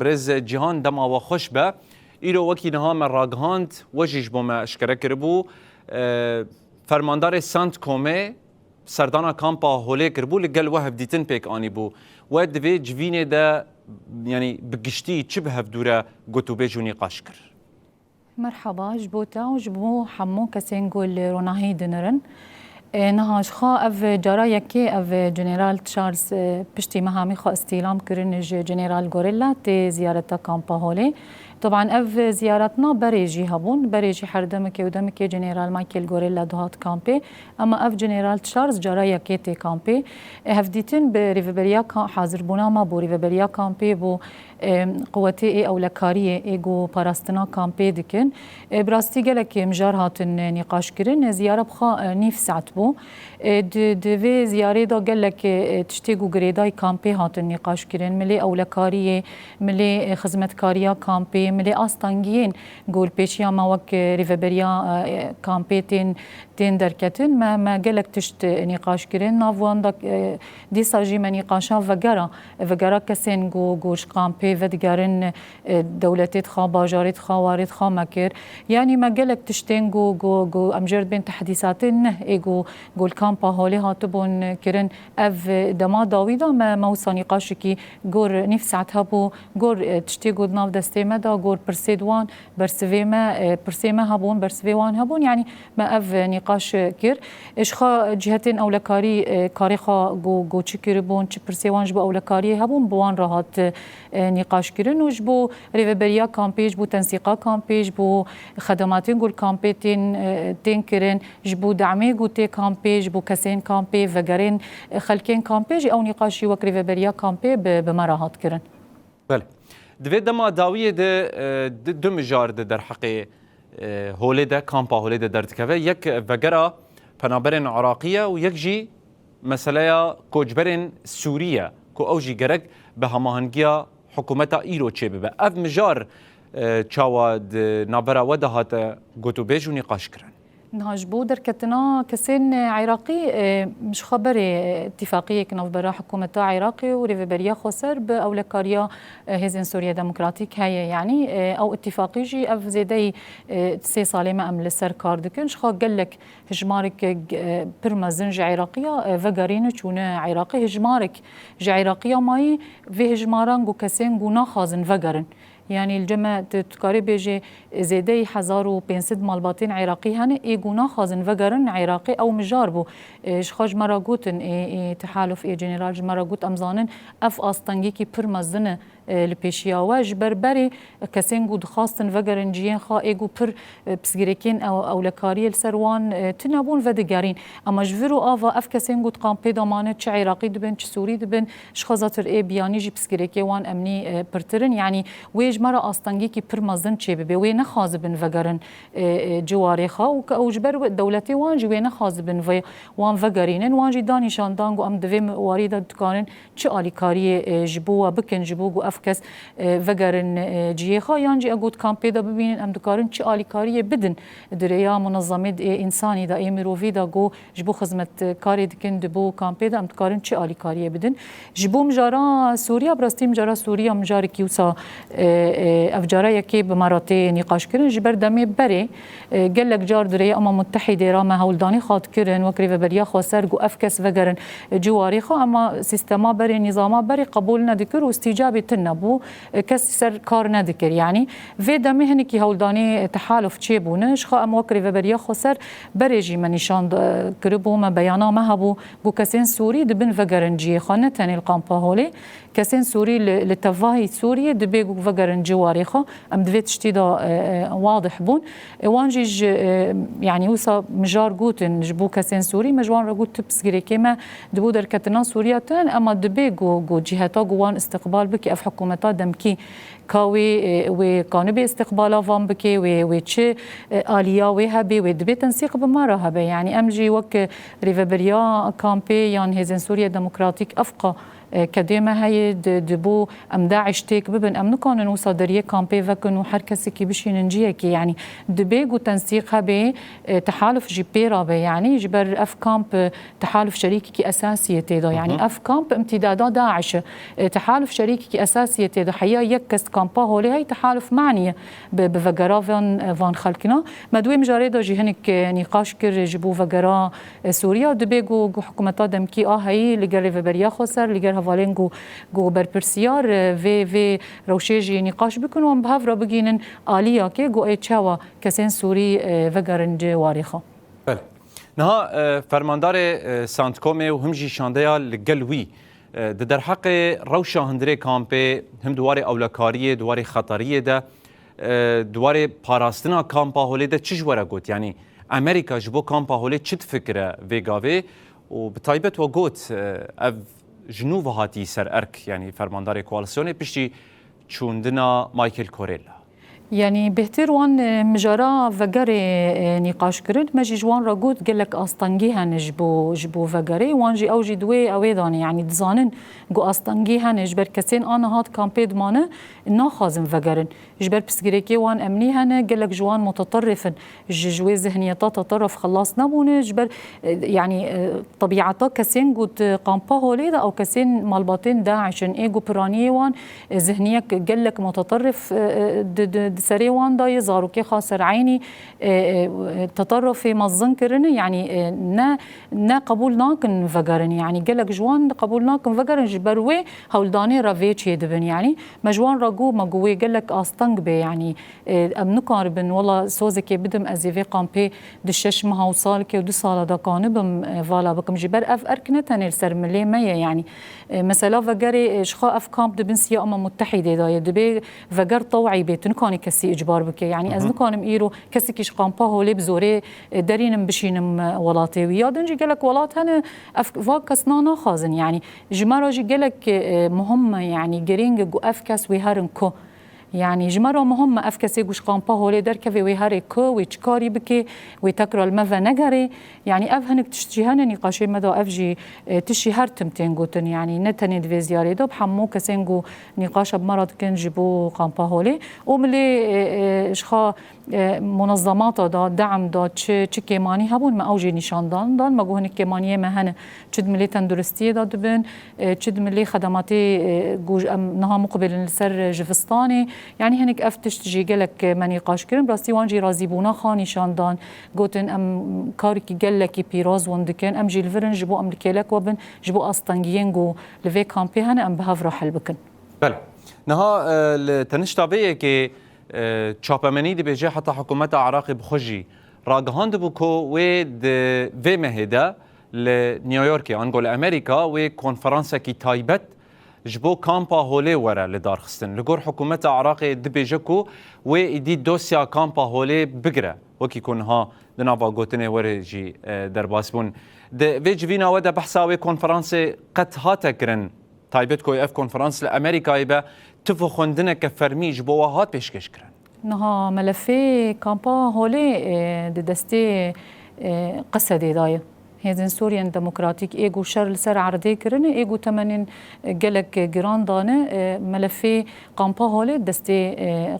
برز جهان دما و خوش به ایرو وکی نها من راگهاند وجیش بوم اشکره کربو فرماندار سانت کومه سردانا کامپا هولی کربو لگل وهب دیتن پیک آنی بو و دوی جوینه ده يعني بقشتي تشبه بدورة قطوبة جوني قاشكر. مرحبا جبوتا وجبو حمو كسينقول روناهي دنرن نهاش خا اف جارا يكي اف جنرال تشارلز بشتي مهامي خا استيلام كرن جنرال غوريلا تي زيارتا كامبا هولي طبعا اف زيارتنا بريجي هبون بريجي حردمك ودمك جنرال مايكل غوريلا دوهات كامبي اما اف جنرال تشارلز جارا يكي تي كامبي هفديتن بريفبريا حاضر بونا ما بو ريفبريا كامبي بو قوتي او لكاريه ايغو باراستنا كامبي دكن براستي قالك مجار هاتن نقاش كرن زياره بخا نيف ساعت بو دفي زياره دا قالك تشتيغو غريداي كامبي هاتن نقاش كرن ملي او لكاريه ملي خدمتكاريه كامبي ملي استانجين قول بيشيا ما وك ريفبريا كامبي تين دركتن ما قالك تشت نقاش كرن نافوان دي ساجي من نقاشا فقرا كسين قوش كامبي ودگرن دولتت خا باجارت خا وارد خا مكر يعني ما قالك تشتين جو امجرد بين تحديثاتن ايجو قول كامبا هولي هاتبون كرن اف دما داويدا ما وصاني قاشكي غور نفسعتها بو غور تشتي قد ناف دستي مدا غور برسيدوان برسفيما برسيما هبون برسفيوان هبون يعني ما اف نقاش كير ايش خا جهتين او لكاري كاري خا جو تشكيربون تش برسيوان جبو او لكاري هبون بوان راحت نقاش كرن وجبو ريفبريا كامبي جبو تنسيقا كامبي جبو خدماتين قول كامبي تين كرن جبو دعمي قو تي كامبي جبو كسين كامبي وغرين خلكين كامبي جي او نقاشي وك ريفبريا كامبي بمراهات كرن. بله دوی دما داویه ده دو مجار ده در حق هولی ده کامپا هولی ده دردکوه یک وگرا پنابرین عراقیه و یک جی مسئله کوجبرین سوریه کو اوجی گرگ به هماهنگیا حکومتا ایرو چه ببه اف مجار چاواد نابرا وده هاته گوتو بیجو نقاش کرن نهاجبو دركتنا كسين عراقي مش خبري اتفاقية كناف برا حكومة عراقي وريفبريا خسر بأولكاريا هزين سوريا ديمقراطيك هي يعني أو اتفاقي جي أف زيدي سي صالمة أم لسر كاردكن شخا قالك هجمارك برمزن جي عراقية فقارين چونه عراقي هجمارك جي عراقية ماي في هجماران جو كسين جو ناخازن فقارن يعني الجماعة تكاري بيجي زيدي 1500 مالباتين عراقي هن ايقونا خازن وقرن عراقي او مجاربو شخاج مراغوتن تحالف جنرال جمراغوت امزانن اف استنگي كي پرمزنه لپیشیا و جبربری کسین گود خواستن وگرن جیان خا ایگو پر پسگریکین او لکاری السروان تنابون و دگرین اما جورو آوا اف کسین گود قامپی دامانه چه عراقی دبن چه سوری دبن شخصاتر ای بیانی جی پسگریکی وان امنی پرترن يعني ويج مرة أستنجي كي برمزن شيء ببي وين خازبن فجرن جواري خا أو جبر دولتي وانجي وين خازبن في وان فجرينن وانجي داني شاندانغو أم دوام واريدا دكانن شو علي كاري جبوا بكن جبوجو أفكس فجرن جي خا يانجي أقول كامبي دا ببين أم دكارن شو علي كاري بدن دريا منظمة إنساني دا إمروفي دا جو جبو خدمة كاري دكن دبو كامبي دا أم دكارن شو علي كاري بدن جبو مجارا سوريا برستي مجارا سوريا مجاري كيوسا افجاره يكي بمراتي نقاش كرن جبر دمي بري قال لك جار دري اما متحده راما هولداني خاط كرن وكري بريا خسر جو افكس فجرن جواري خو اما سيستما بري نظاما بري قبول ندكر واستجابه تنبو كسر كار ندكر يعني في دمي هنكي هولداني تحالف تشيبونش خو ام وكري بريا خسر بريجي من نشان كربو ما بيانا ما هبو جو كسين سوري دبن فجرن جي خانتني القامبا هولي كسين سوري لتفاهي سوريا دبيجو فجرن جواريخا ام دفيت تشتيدا واضح بون وانجيج يعني وصا مجار جوتن جبو كسين سوري مجوان رجوت تبسجري كما دبو دركتنا سوريا تان اما دبيجو جو جهتا جوان استقبال بكي اف حكومتا دمكي كاوي وكانوا باستقبال فام بكي وتشي آليا وهبي ودبي تنسيق بمرة هبي يعني امجي وك ريفبريا كامبي يعني هزين سوريا ديمقراطيك افقا كديما هي دبو ام داعش تيك ببن ام نكون نوصل دريه كامبي فكن وحر كسي كي بشي ننجيكي يعني دبيغ وتنسيقها ب تحالف جيبيرا يعني جبر اف كامب تحالف شريكي كي اساسيه تيدا يعني اف كامب امتدادا داعش تحالف شريكي كي اساسيه تيدا حيا يكس كامبا هولي هي تحالف معنيه بفقرا فان خلقنا مدوي مجاريدا جهنك نقاش كر جبو فقرا سوريا دبيغ حكومتا دمكي هي لقر بريا خسر لقر هفالين جو بربرسيار في روشيجي نقاش بكون بهافرا بجينن آلية كي جو تشاوا كسين سوري فقرنج واريخا. بله. نها فرماندار سانت كومي وهمجي شانديا لقلوي در حق روشا هندري كامبي هم دواري أولكارية دواري خطرية ده دواري باراستنا كامبا هولي ده چش ورا قوت يعني أمريكا جبو كامبا هولي چت فكرة فيغاوي وبطيبت وقوت اف جنوب هاتي سر ارك يعني فرماندار كواليسيوني بشتي چوندنا مايكل كوريلا يعني بهتر وان مجارا فقري نقاش كرد ماجي جوان راقود قال لك أسطنجيها جبو فقري وانجي أوجي دوي أويداني يعني دزانن جو أسطنجيها نجبر كسين أنا هات كامبيد مانا ناخازم فقرن جبر بسجريكي وان أمنيها قال لك جوان متطرفا جوي ذهنيتا تطرف خلاص نبون جبر يعني طبيعتا كسين قد قامبا هوليدا أو كسين مالباتين داعشن إيجو براني وان ذهنية قال لك متطرف سري وان دا يظهروا كي خاسر عيني تطرفي مظن كرني يعني نا قبول ناكن فقرن يعني قال لك جوان قبول ناكن فقرن جبروي هولداني رافيتش يدبن يعني مجوان راقو ما قوي قال لك أستنق بي يعني أم نقاربن والله سوزكي بدم أزيفي قامبي دشش مها وصالكي ودو صالة دا كانبم فالا بكم جبر أف أركنتن السر ملي مية يعني مثلا فقري شخا أف كامب دبن سيا أمم متحدة دا يدبي فقر طوعي بيتن كاني كسي إجبار بك يعني أز نكانم إيرو كسي كيش قامبا هولي بزوري دارينم بشينم ولاتي ويادن جي قالك ولات هنا فاكس نانا خازن يعني جمارا جي قالك مهمة يعني جرينج جو أفكس ويهارن كو يعني جمرة مهمة أفكسي جوش قامبا هولي دركفي ويهاري كو ويتشكاري بكي ويتكرر المفا نجاري يعني أفهنك تشتيهانا نقاشي مدى أفجي تشي هرتم تنجوتن يعني نتني دفيزياري دوب حمو كسنجو نقاشة بمرض كن جيبو قامبا هولي وملي شخا منظمات دا دعم دا چه كيماني هبون ما أوجي نشان دان ما جوهن كيمانية ما هن چد ملي تندرستي دا دبن چد ملي خدماتي جوج نها مقبل لسر جفستاني يعني هنك افتش تجي قالك ما نقاش كرن براستي وانجي رازيبونا خاني شاندان قوتن ام كاركي قالك بيراز وندكن ام جي الفرن جبو ام لكيلك وبن جبو أسطنجين جو لفي كامبي هنا ام بهافرا حلبكن بله نها التنشتابية كي تشابمني دي بيجي حتى حكومة عراقي بخجي راقهاند بوكو ود في مهدا لنيويورك انقول امريكا وكونفرنسا كي تايبت جبو كامبا هولي ورا لدار خستن لقور حكومة عراقي دبيجكو ويدي دوسيا كامبا هولي بقرا وكي يكون ها دنابا قوتني ورجي درباسبون في جفينا ودا بحثاوي كونفرنسي قد هاتا كرن تايبتكو اف كونفرنس لامريكا يبا تفو خندنا كفرمي جبوها هات بيشكش كرن نها ملفي كامبا هولي دستي قصدي دايه هيزن سوريان ديمقراطيك ايجو شر سر عرضي كرن ايجو تمنين جلك جران دانه ملفي قامبا هولي دستي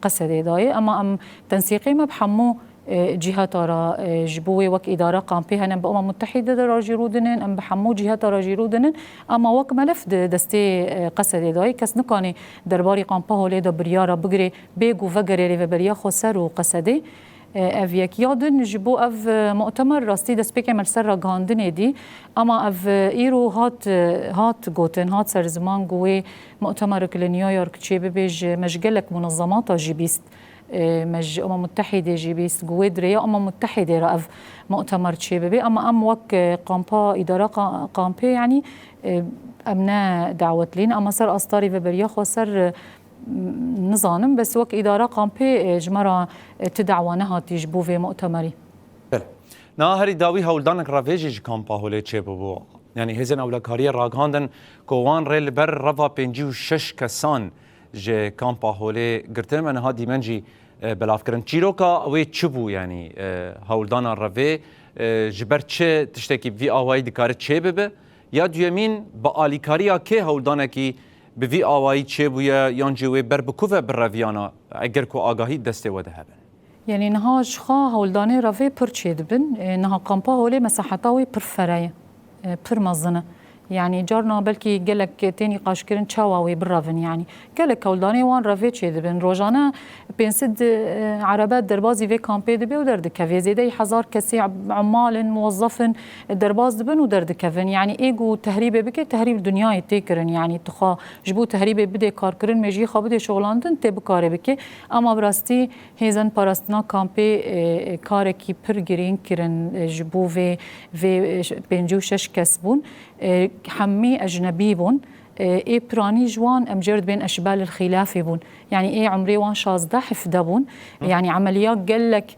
قصدي داي اما ام تنسيقي ما بحمو جهات را جبوي وك إدارة قامبي هنا بأمم متحدة راجي رودنن أم بحمو جهات راجي رودنن أما وك ملف دستي قصدي داي كس نكاني درباري قامبا هولي دا بريارة بقري بيجو فقري ريفا بريا خسر وقصدي أفيك يادن جبو أف مؤتمر راستي دست بيكي ملسر غاندني دي أما أف إيرو هات جوتن هات سر زمان جوي مؤتمر كل نيويورك تشي بيج مشجلك منظمات جيبيست مج متحدة جيبيست جوي دريا متحدة رأف مؤتمر تشي بي أما وك قامبا إدارة قامبي يعني أمنا دعوة لين أما سر أسطاري فبريا خسر نظام بس وك إدارة قامبي جمرة تدعوانها تجبو في مؤتمري. ناهري داوي هولدانك رافيجي كامبا هولي تشيبو يعني هزن أولا كارير راغاندن كوان ريل بر رفا بينجيو شش كسان جي كامبا هولي قرتن من هادي منجي بلافكرن تشيروكا وي تشبو يعني هولدانا رافي جبر تشي تشتكي في آواي دكارت تشيبه یا دویمین با آلیکاریا که هولدانکی به وی آوایی چه بویا یان جوی بر بکوه برویانا اگر کو آگاهی دسته وده هبن يعني نها جخا هولداني رافي پر تشيد بن نها قامبا هولي مساحتاوي پر فراي پر مزنه يعني جارنا بلكي قالك تاني قاشكرن تشاواوي بالرافن يعني قالك هولداني وان رافي تشيد بن روجانا بينسد عربات دربازي في كامبي دبي ودرد كافي زيدي حزار كسي عمال موظف درباز دبن ودرد كافن يعني ايجو تهريبه بكي تهريب دنياي تيكرن يعني تخا جبو تهريبه بدي كاركرن ميجي خا بدي شغلاندن تي بكاري بكي اما براستي هيزن باراستنا كامبي كاركي پر گرين كرن جبو في 56 كسبون حمي أجنبي بون إيه براني جوان أمجرد بين أشبال الخلافة بون يعني إيه عمري وان شازده حفده بون يعني عمليات قلك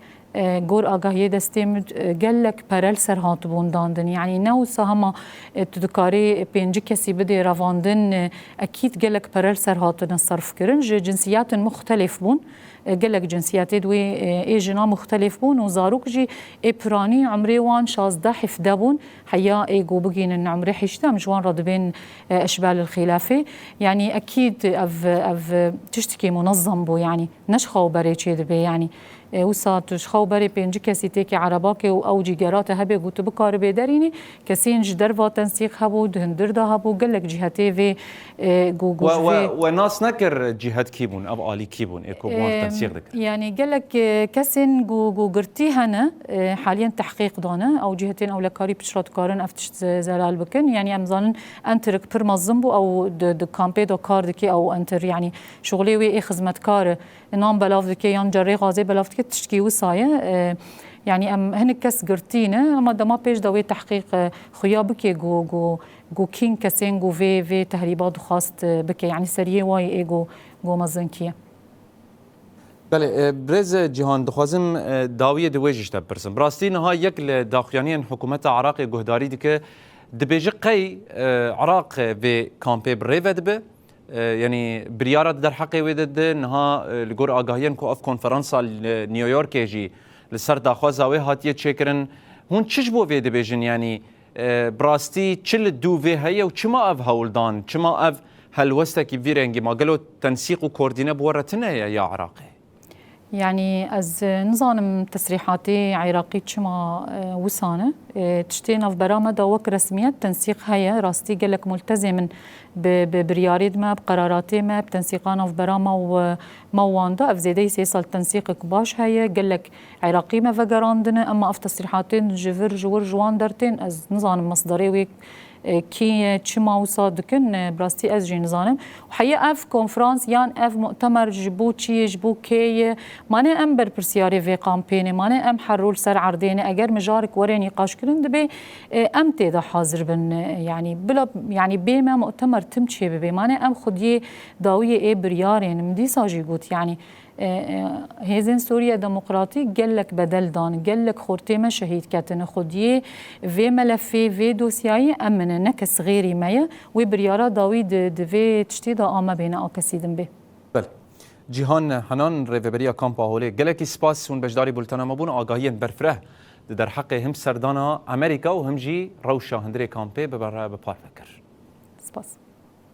گور آگاهی دستیم گلک پرل سرهات بون داندن يعني نو سهما تدکاری پنج کسی بده رواندن اكيد گلک پرل سرهات نصرف کرن جنسيات مختلف بون گلک جنسيات دوی ای جنا مختلف بون وزاروك جي ای پرانی عمري وان 16 حفده بون حيا ای گو بگین عمري حشته مجوان رد بين اشبال الخلافه يعني اكيد اف تشتكي منظم بو يعني نشخو بري چه دبي يعني وسات شخو بري بينج كسي تيكي عرباكي او جيجارات هبه قلت بكار بيدريني كسين جدر و تنسيق هبو دهندر ده هبو قلك جهتي في جو وناس نكر جهات كيبون اب الي كيبون ايكو بوان تنسيق دك يعني قلك كسين جو قرتي هنا حاليا تحقيق دانا او جهتين او لكاري بشرات كارن افتش زلال بكن يعني امزان انترك بر مزمبو او د كامبي دو كاردكي او انتر يعني شغلي وي خدمت كار نام بلاف دكي يان جري غازي بلاف دكي تشكي وصايه يعني هن كس قرتينا اما دما بيج دوي تحقيق خيابك جو كين كسين جو في تهريبات خاص بك يعني سريه واي ايجو جو مزنكيه بله برز جهان دخوازم داویه دویجش تبرسم براستی نها یک داخلیانی حکومت عراق گهداری دیگه دبیج قی عراق و کامپی بریو دبه يعني بريارات در حقي ودد نها لجور آگاهيان كو اف كونفرنسا نيويورك يجي لسر داخوازاوي هاتيه تشكرن هون تشجبو في دبيجن يعني براستي تشل دو في هي وشما اف هولدان شما اف هلوستك فيرنجي ما قالوا تنسيق وكوردينه بورتنا يا عراقي يعني از نظام تسريحاتي عراقي شما وسانه تشتينا في برامج دوك رسميات تنسيق هيا راستي قالك ملتزم برياريد ما بقراراتي ما بتنسيقانا في برامج ومواندا افزيدي سيصل تنسيق باش هيا قالك عراقي ما فقراندنا اما اف تصريحاتين جفر جور جوان درتين از نظام مصدري ويك كي تشما وصادكن براستي از جي نظام وحقيقة اف كونفرانس يان اف مؤتمر جبو تشي جبو كي ماني ام برسياري في كامبيني ماني ام حرول سر عرديني اگر مجارك وريني قاش كرن دبي ام تيدا حاضر بن يعني بلا يعني بما مؤتمر تمشي ببي ماني ام خديه داوية اي بريارين مدي ساجي قوت يعني هزين سوريا ديمقراطي قالك بدل دان قالك خورتي ما شهيد كاتن خديه في ملفي في دوسياي امن نكس غيري مايا وبريارا داويد دفي تشتيدا اما بين اكسيدن به بله جيهان حنان ريفبريا كامبا هولي قالك سباس ون بجداري بولتانا مابون آگاهيان برفره در حق هم سردانا امريكا وهم جي روشا هندري كامبي ببار بفكر سباس